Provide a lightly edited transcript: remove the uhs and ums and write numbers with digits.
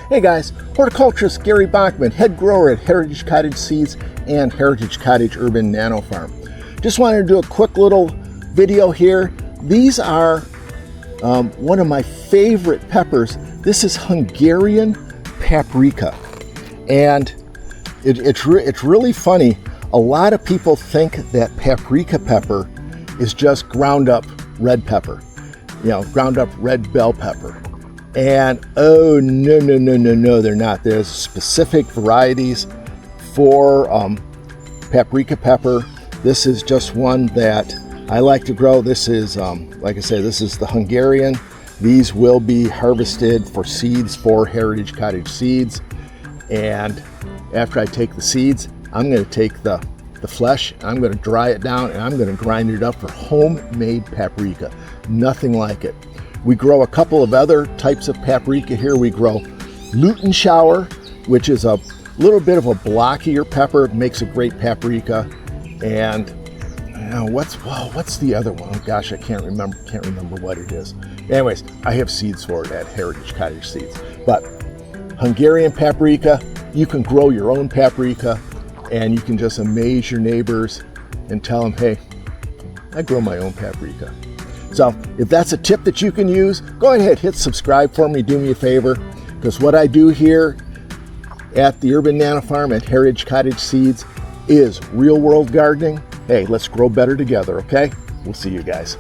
Hey guys, horticulturist Gary Bachman, head grower at Heritage Cottage Seeds and Heritage Cottage Urban Nano Farm. Just wanted to do a quick little video here. These are one of my favorite peppers. This is Hungarian Paprika, and it's really funny. A lot of people think that paprika pepper is just ground up red pepper, ground up red bell pepper. And oh, no, they're not. There's specific varieties for paprika pepper. This is just one that I like to grow. This is, like I say, this is the Hungarian. These will be harvested for seeds for Heritage Cottage Seeds. And after I take the seeds, I'm going to take the flesh, I'm going to dry it down, and I'm going to grind it up for homemade paprika. Nothing like it. We grow a couple of other types of paprika here. We grow Luton Shower, which is a little bit of a blockier pepper. It makes a great paprika. And what's the other one? Oh gosh, I can't remember what it is. Anyways, I have seeds for it at Heritage Cottage Seeds. But Hungarian paprika, you can grow your own paprika, and you can just amaze your neighbors and tell them, hey, I grow my own paprika. So if that's a tip that you can use, go ahead, hit subscribe for me, do me a favor, because what I do here at the Urban Nano Farm at Heritage Cottage Seeds is real world gardening. Hey, let's grow better together, okay? We'll see you guys.